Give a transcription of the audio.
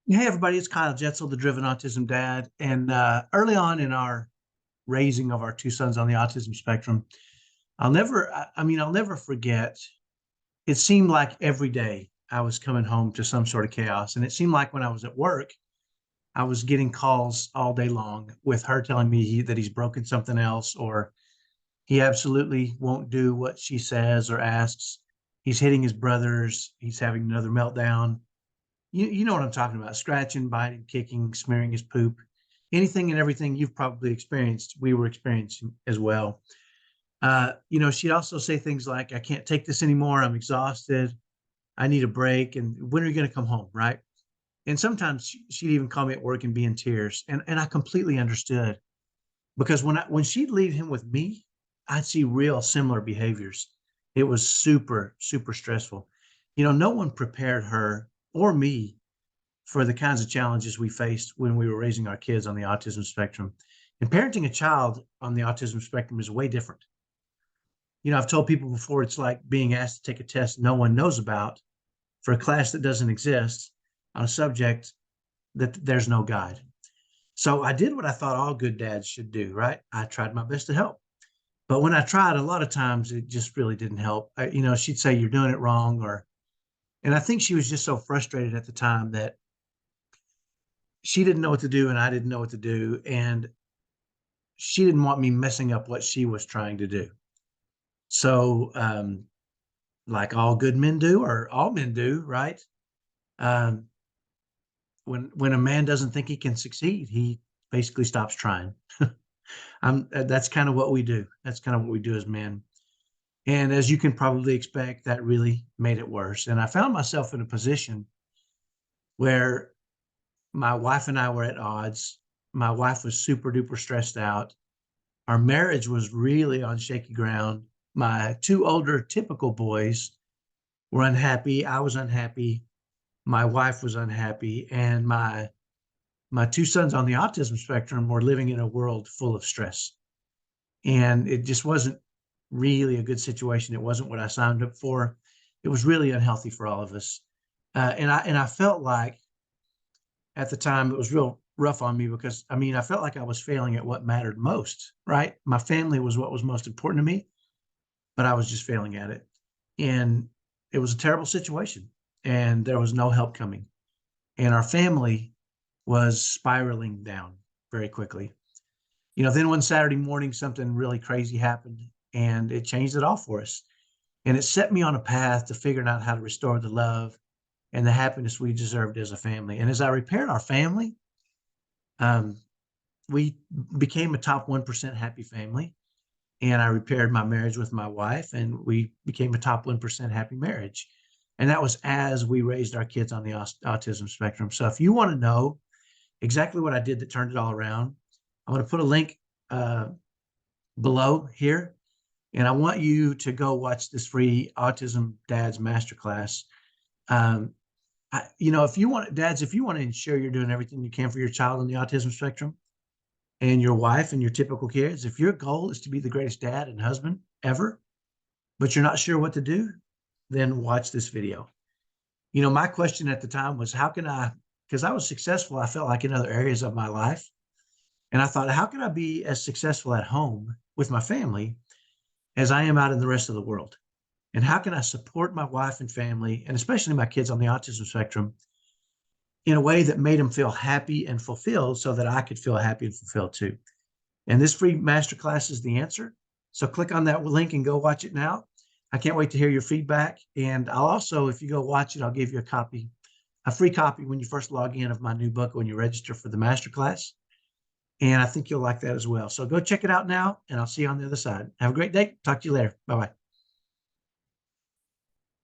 Hey, everybody, it's Kyle Jetzel, the Driven Autism Dad. And early on in our raising of our two sons on the autism spectrum, I'll never forget. It seemed like every day I was coming home to some sort of chaos. And it seemed like when I was at work, I was getting calls all day long with her telling me that he's broken something else, or he absolutely won't do what she says or asks. He's hitting his brothers. He's having another meltdown. You know what I'm talking about: scratching, biting, kicking, smearing his poop. Anything and everything you've probably experienced, we were experiencing as well. She'd also say things like, I can't take this anymore. I'm exhausted. I need a break. And when are you going to come home? Right. And sometimes she'd even call me at work and be in tears. And I completely understood, because when she'd leave him with me, I'd see real similar behaviors. It was super, super stressful. No one prepared her or me for the kinds of challenges we faced when we were raising our kids on the autism spectrum. And parenting a child on the autism spectrum is way different. I've told people before, it's like being asked to take a test no one knows about for a class that doesn't exist on a subject that there's no guide. So I did what I thought all good dads should do, right? I tried my best to help. But when I tried, a lot of times it just really didn't help. She'd say, you're doing it wrong. And I think she was just so frustrated at the time that she didn't know what to do and I didn't know what to do. And she didn't want me messing up what she was trying to do. So, like all good men do, or all men do, right? Um, when a man doesn't think he can succeed, he basically stops trying. That's kind of what we do. That's kind of what we do as men. And as you can probably expect, that really made it worse. And I found myself in a position where my wife and I were at odds. My wife was super duper stressed out. Our marriage was really on shaky ground. My two older typical boys were unhappy. I was unhappy. My wife was unhappy. And my two sons on the autism spectrum were living in a world full of stress. And it just wasn't really a good situation. It wasn't what I signed up for. It was really unhealthy for all of us. And I felt like at the time it was real rough on me, because I felt like I was failing at what mattered most, right? My family was what was most important to me, but I was just failing at it. And it was a terrible situation, and there was no help coming. And our family was spiraling down very quickly. Then one Saturday morning, something really crazy happened, and it changed it all for us. And it set me on a path to figuring out how to restore the love and the happiness we deserved as a family. And as I repaired our family, um, we became a top 1% happy family. And I repaired my marriage with my wife, and we became a top 1% happy marriage. And that was as we raised our kids on the autism spectrum. So if you want to know exactly what I did that turned it all around, I'm going to put a link uh, below here. And I want you to go watch this free Autism Dads Masterclass. Um, if you want, dads, if you want to ensure you're doing everything you can for your child on the autism spectrum, and your wife and your typical kids, if your goal is to be the greatest dad and husband ever, but you're not sure what to do, then watch this video. My question at the time was, how can I, because I was successful, I felt like, in other areas of my life. And I thought, how can I be as successful at home with my family as I am out in the rest of the world? And how can I support my wife and family, and especially my kids on the autism spectrum, in a way that made them feel happy and fulfilled, so that I could feel happy and fulfilled too? And this free masterclass is the answer. So click on that link and go watch it now. I can't wait to hear your feedback. And I'll also, if you go watch it, I'll give you a free copy when you first log in of my new book, when you register for the masterclass. And I think you'll like that as well. So go check it out now, and I'll see you on the other side. Have a great day. Talk to you later. Bye-bye.